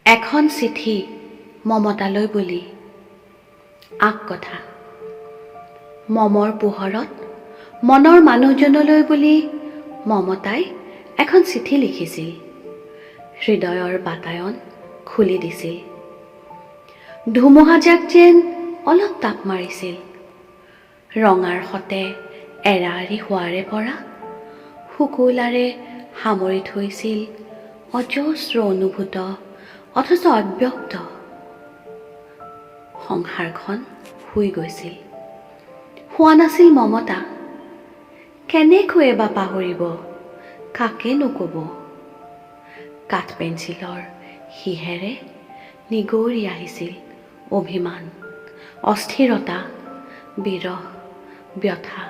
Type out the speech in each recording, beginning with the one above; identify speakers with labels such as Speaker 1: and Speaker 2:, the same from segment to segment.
Speaker 1: এখন চিঠি মমতালৈ বুলি আগ কথা। মমৰ পোহৰত মনৰ মানুহজনলৈ বুলি মমতাই এখন চিঠি লিখিছিল, হৃদয়ৰ বাতায়ন খুলি দিছিল। ধুমুহাজাক যেন অলপ তাপ মাৰিছিল, ৰঙাৰ সতে এৰাৰি হোৱাৰে পৰা শুকুলাৰে সামৰি থৈছিল অজস্ৰ অনুভূত অথচ অব্যক্ত। সংসাৰখন শুই গৈছিল, হোৱা নাছিল মমতা। কেনেকৈ বা পাহৰিব, কাকেনো ক'ব? কাঠ পেঞ্চিলৰ শিহেৰে নিগৰি আহিছিল অভিমান, অস্থিৰতা, বিৰহ, ব্যথা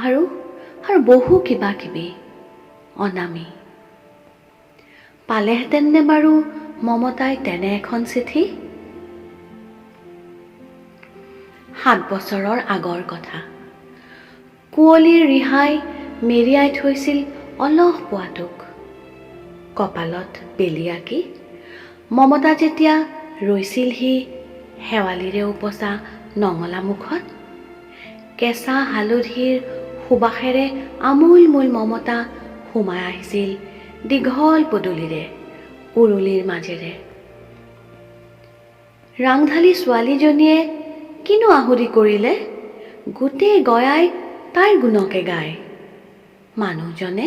Speaker 1: আৰু বহু কিবা কিবি অনামী। পালেহেঁতেননে বাৰু মমতাই তেনে এখন চিঠি? 7 বছৰৰ আগৰ কথা। কুঁৱলীৰ ৰিহাই মেৰিয়াই থৈছিল অলস পোৱাটোক। কপালত বেলি আঁকি মমতা যেতিয়া ৰৈছিলহি শেৱালিৰে উপচা নঙলা মুখত, কেঁচা হালধিৰ সুবাসেৰে আমোল মোল মমতা সোমাই আহিছিল দীঘল পদূলিৰে উৰুলিৰ মাজেৰে। ৰাংঢালী ছোৱালীজনীয়ে কিনো আহুতি কৰিলে, গোটেই গয়াই তাইৰ গুণকে গায়। মানুহজনে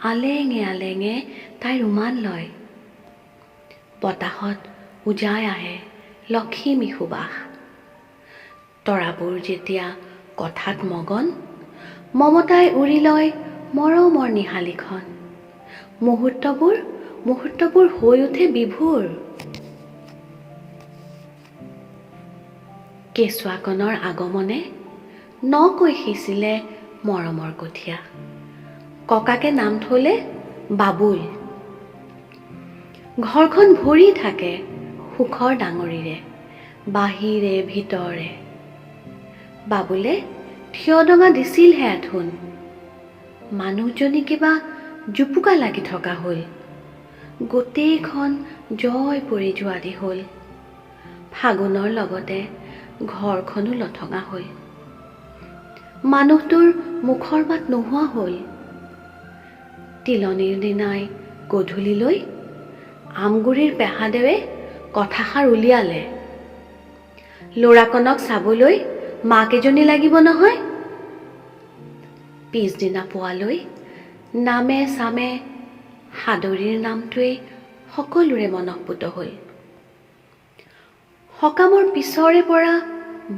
Speaker 1: আলেঙে আলেঙে তাইৰ ৰুমাল লয়। বতাহত উজাই আহে লখিমী সুবাস। তৰাবোৰ যেতিয়া কথাত মগন, মমতাই উৰি লয় মৰমৰ নিহালিখন। মুহূৰ্তবোৰ হৈ উঠে বিভোৰ। কেঁচুৱাকণৰ আগমনে নকৈ সিঁচিলে মৰমৰ কঠীয়া। ককাকে নাম থলে বাবুল। ঘৰখন ভৰি থাকে সুখৰ ডাঙৰিৰে, বাহিৰে ভিতৰে। বাবুলে থিয় ডঙা দিছিলহে এথোন, মানুহজনী কিবা জুপুকা লাগি থকা হ'ল। গোটেইখন জয় পৰি যোৱা দি হ'ল। ফাগুনৰ লগতে ঘৰখনো লঠঙা হ'ল। মানুহটোৰ মুখৰ মাত নোহোৱা হ'ল। তিলনীৰ দিনাই গধূলিলৈ আমগুৰিৰ পেহাদেৱে কথাষাৰ উলিয়ালে, ল'ৰাকণক চাবলৈ মাক এজনী লাগিব নহয়। পিছদিনা পুৱালৈ নামে চামে সাদৰীৰ নামটোৱেই সকলোৰে মনঃপূত হ'ল। সকামৰ পিছৰে পৰা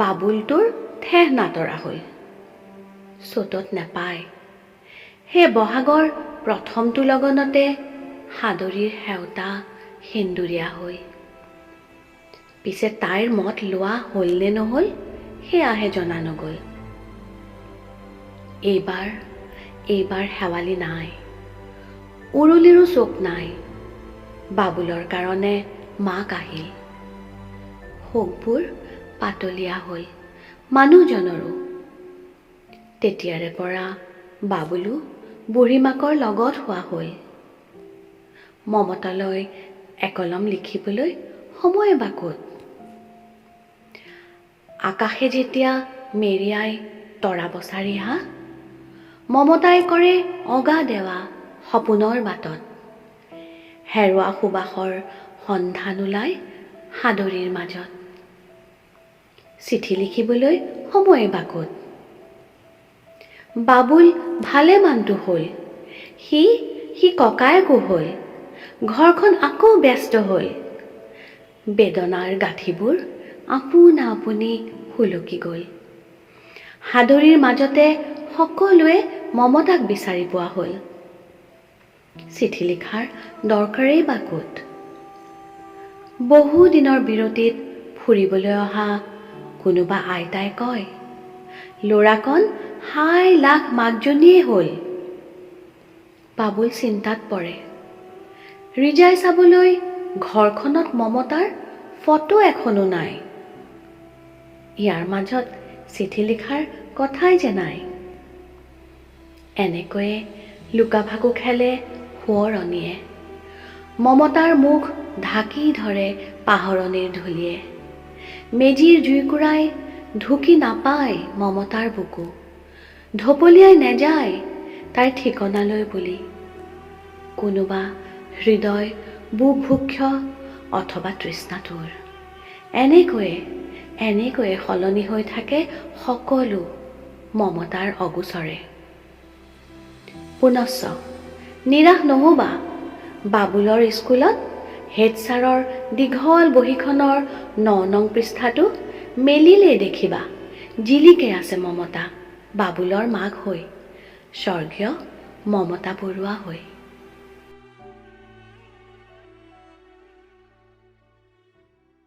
Speaker 1: বাবুলটোৰ ঠেহ নাতৰা হ'ল। চ'তত নেপায়। সেই বহাগৰ প্ৰথমটো লগনতে সাদৰীৰ সেওঁতা সেন্দুৰীয়া হৈ। পিছে তাইৰ মত লোৱা হ'ল নে নহ'ল সেয়াহে জনা নগ'ল। এইবাৰ শেৱালি নাই, উৰুলিৰো চোক নাই। বাবুলৰ কাৰণে মাক আহিল। শোকবোৰ পাতলীয়া হ'ল মানুহজনৰো। তেতিয়াৰে পৰা বাবুলো বুঢ়ীমাকৰ লগত হোৱা হ'ল। মমতালৈ একলম লিখিবলৈ সময় বা ক'ত? আকাশে যেতিয়া মেৰিয়াই তৰা বচা ৰিহা, মমতাই কৰে অগা দেৱা সপোনৰ বাটত। হেৰুৱা সুবাসৰ সন্ধান ওলাই সাদৰীৰ মাজত। চিঠি লিখিবলৈ সময় বা ক'ত? বাবুল ভালেমানটো হ'ল। সি ককায়েকো হ'ল। ঘৰখন আকৌ ব্যস্ত হ'ল। বেদনাৰ গাঁঠিবোৰ আপোনা আপুনি সুলকি গ'ল। সাদৰীৰ মাজতে সকলোৱে মমতাক বিচাৰি পোৱা হ'ল। চিঠি লিখাৰ দৰকাৰেই বা ক'ত? বহু দিনৰ বিৰতিত ফুৰিবলৈ অহা কোনোবা আইতাই কয়, ল'ৰাকণ হাই লাখ মাকজনীয়ে হ'ল। বাবুল চিন্তাত পৰে। ৰিজাই চাবলৈ ঘৰখনত মমতাৰ ফটো এখনো নাই। ইয়াৰ মাজত চিঠি লিখাৰ কথাই যে নাই। এনেকৈয়ে লুকা ভাকু খেলে সোঁৱৰণীয়ে। মমতাৰ মুখ ঢাকি ধৰে পাহৰণিৰ ধূলিয়ে। মেজিৰ জুইকুৰাই ঢুকি নাপায় মমতাৰ বুকু, ঢপলিয়াই নেযায় তাইৰ ঠিকনালৈ বুলি। কোনোবা হৃদয় বুভুক্ষ অথবা তৃষ্ণাতুৰ। এনেকৈয়ে সলনি হৈ থাকে সকলো মমতাৰ অগোচৰে। পুনশ্চ নিৰাশ নহ'বা, বাবুলৰ স্কুলত হেড ছাৰৰ দীঘল বহীখনৰ ৯ নং পৃষ্ঠাটো মেলিলেই দেখিবা জিলিকে আছে মমতা বাবুলৰ মাক হৈ, স্বৰ্গীয় মমতা বৰুৱা হৈ।